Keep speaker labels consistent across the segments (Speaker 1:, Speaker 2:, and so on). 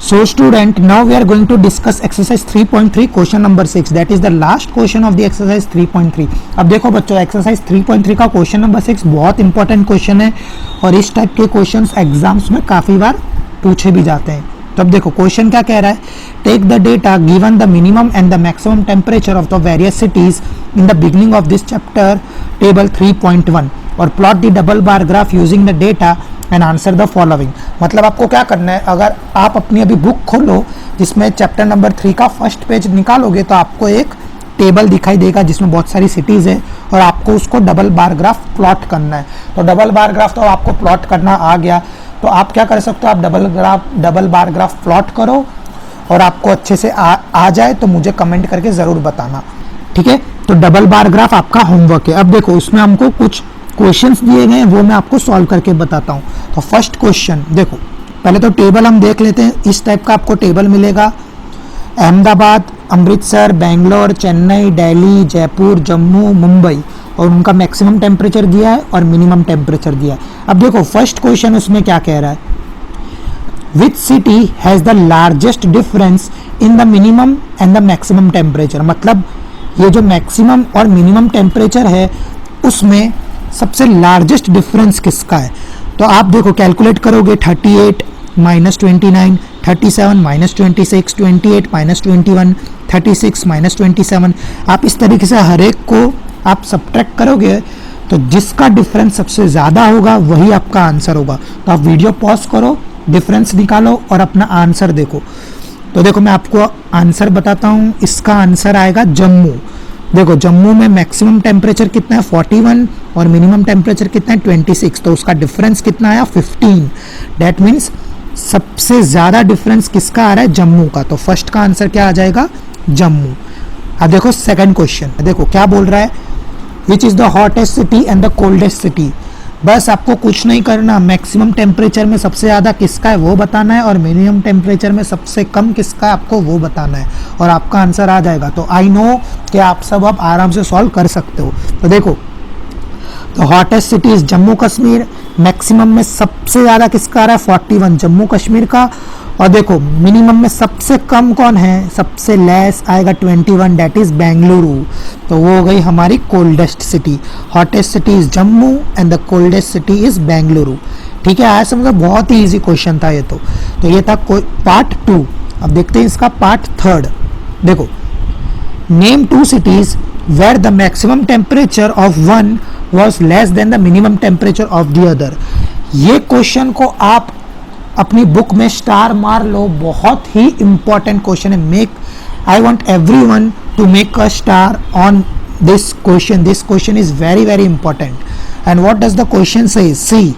Speaker 1: So student, now we are going to discuss exercise 3.3 question number 6, that is the last question of the exercise 3.3. अब देखो बच्चों, exercise 3.3 का question number 6 बहुत important question है और इस टाइप के क्वेश्चंस एग्जाम्स में काफ़ी बार पूछे भी जाते हैं. तो अब देखो क्वेश्चन क्या कह रहा है. Take the data given the minimum and the maximum temperature of the various cities in the beginning of this chapter table 3.1 और plot the double bar graph using the data and answer the following. मतलब आपको क्या करना है, अगर आप अपनी अभी बुक खोलो जिसमें चैप्टर नंबर 3 का फर्स्ट पेज निकालोगे तो आपको एक टेबल दिखाई देगा जिसमें बहुत सारी सिटीज़ है और आपको उसको डबल बार ग्राफ प्लॉट करना है. तो डबल बार ग्राफ तो आपको प्लॉट करना आ गया, तो आप क्या कर सकते हो, आप डबल बार ग्राफ प्लॉट करो और आपको अच्छे से आ जाए तो मुझे कमेंट करके ज़रूर बताना, ठीक है. तो डबल बार ग्राफ आपका होमवर्क है. अब देखो उसमें हमको कुछ क्वेश्चंस दिए गए हैं, वो मैं आपको सॉल्व करके बताता हूँ. तो फर्स्ट क्वेश्चन देखो, पहले तो टेबल हम देख लेते हैं. इस टाइप का आपको टेबल मिलेगा. अहमदाबाद, अमृतसर, बेंगलोर, चेन्नई, दिल्ली, जयपुर, जम्मू, मुंबई और उनका मैक्सिमम टेम्परेचर दिया है और मिनिमम टेम्परेचर दिया है. अब देखो फर्स्ट क्वेश्चन उसमें क्या कह रहा है, which city has the largest difference in the minimum and the maximum temperature. मतलब ये जो मैक्सिमम और मिनिमम टेम्परेचर है उसमें सबसे लार्जेस्ट डिफरेंस किसका है. तो आप देखो कैलकुलेट करोगे, 38 माइनस 29, 37 माइनस 26, 28 माइनस 21, 36 माइनस 27. आप इस तरीके से हर एक को आप सब्ट्रैक्ट करोगे तो जिसका डिफरेंस सबसे ज़्यादा होगा वही आपका आंसर होगा. तो आप वीडियो पॉज करो, डिफरेंस निकालो और अपना आंसर देखो. तो देखो मैं आपको आंसर बताता हूँ. इसका आंसर आएगा जम्मू. देखो जम्मू में मैक्सिमम टेम्परेचर कितना है 41 और मिनिमम टेम्परेचर कितना है 26, तो उसका डिफरेंस कितना आया 15. दैट मीन्स सबसे ज़्यादा डिफरेंस किसका आ रहा है, जम्मू का. तो फर्स्ट का आंसर क्या आ जाएगा, जम्मू. अब देखो सेकंड क्वेश्चन, देखो क्या बोल रहा है, which is the hottest city and the coldest city. बस आपको कुछ नहीं करना, मैक्सिमम टेम्परेचर में सबसे ज़्यादा किसका है वो बताना है और मिनिमम टेम्परेचर में सबसे कम किसका है आपको वो बताना है और आपका आंसर आ जाएगा. तो आई नो कि आप सब अब आराम से सॉल्व कर सकते हो. तो देखो तो hottest city is Jammu Kashmir. Maximum में सबसे ज़्यादा किसका आ रहा है 41 जम्मू कश्मीर का. और देखो मिनिमम में सबसे कम कौन है, सबसे लेस आएगा 21, दैट इज़ बेंगलुरु. तो वो हो गई हमारी coldest city. Hottest city is Jammu and the coldest city is Bengaluru. ठीक है, आया समझो, बहुत ही ईजी क्वेश्चन था ये. तो ये था पार्ट 2. अब देखते हैं इसका पार्ट 3. देखो, name 2 cities where the maximum temperature of one was less than the minimum temperature of the other. ये क्वेश्चन को आप अपनी बुक में स्टार मार लो, बहुत ही इंपॉर्टेंट क्वेश्चन है. I want every one two make a star on this question. This question is very very important. And what does the question से, सी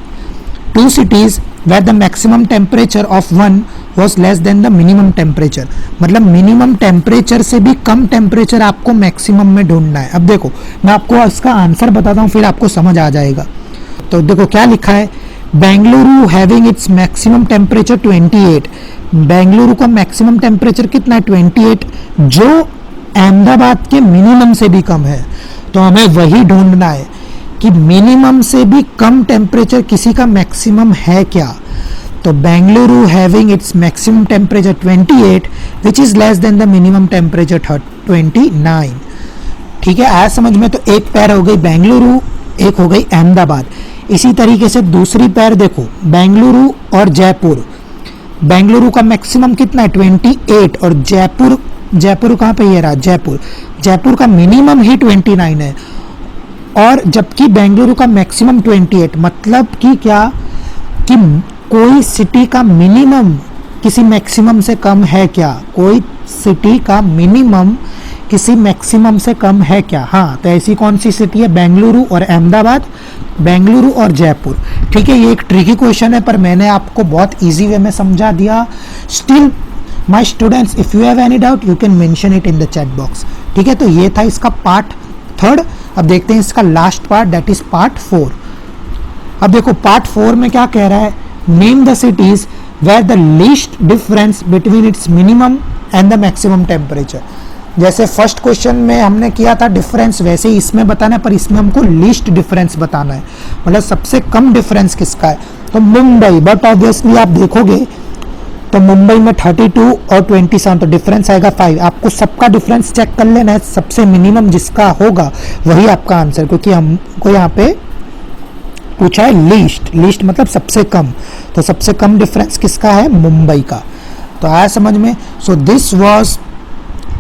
Speaker 1: 2 cities where the maximum temperature of one was less than the minimum temperature. मतलब minimum temperature से भी कम temperature आपको maximum में ढूंढना है. अब देखो मैं आपको इसका आंसर बताता हूँ फिर आपको समझ आ जाएगा. तो देखो क्या लिखा है, Bengaluru having its maximum temperature 28. Bengaluru का मैक्सिमम टेम्परेचर कितना है 28, जो अहमदाबाद के मिनिमम से भी कम है. तो हमें वही ढूंढना है कि मिनिमम से भी कम टेम्परेचर किसी का मैक्सिमम है क्या. तो Bengaluru having its maximum temperature 28 which is less than the minimum temperature 29. ठीक है, आया समझ में. तो एक पैर हो गई बेंगलुरु, एक हो गई अहमदाबाद. इसी तरीके से दूसरी पैर देखो, बेंगलुरु और जयपुर. बेंगलुरु का मैक्सिमम कितना है 28 और जयपुर कहाँ पे ये रहा, जयपुर का मिनिमम ही 29 है और जबकि बेंगलुरु का मैक्सिमम 28. मतलब कि क्या कि कोई सिटी का मिनिमम किसी मैक्सिमम से कम है क्या, कोई सिटी का मिनिमम किसी मैक्सिमम से कम है क्या. हाँ, तो ऐसी कौन सी सिटी है, बेंगलुरु और अहमदाबाद, बेंगलुरु और जयपुर. ठीक है, ये एक ट्रिकी क्वेश्चन है पर मैंने आपको बहुत इजी वे में समझा दिया. Still my students, if you have any doubt you can mention it in the chat box. ठीक है, तो ये था इसका पार्ट 3. अब देखते हैं इसका last part, that is part 4. अब देखो पार्ट 4 में क्या कह रहा है, name the cities where the least difference between its minimum and the maximum temperature. जैसे फर्स्ट क्वेश्चन में हमने किया था डिफरेंस, वैसे ही इसमें बताना है पर इसमें हमको लीस्ट डिफरेंस बताना है, मतलब सबसे कम डिफरेंस किसका है. तो मुंबई, बट ऑब्वियसली आप देखोगे तो मुंबई में 32 और 27, तो डिफरेंस आएगा 5। आपको सबका डिफरेंस चेक कर लेना है, सबसे मिनिमम जिसका होगा वही आपका आंसर, क्योंकि हमको यहाँ पे पूछा है लीस्ट, लीस्ट मतलब सबसे कम, तो सबसे कम डिफरेंस किसका है, मुंबई का। तो आया समझ में। So this was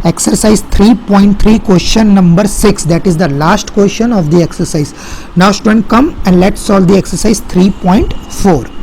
Speaker 1: exercise 3.3 question number 6, that is the last question of the exercise. Now student, come and let's solve the exercise 3.4.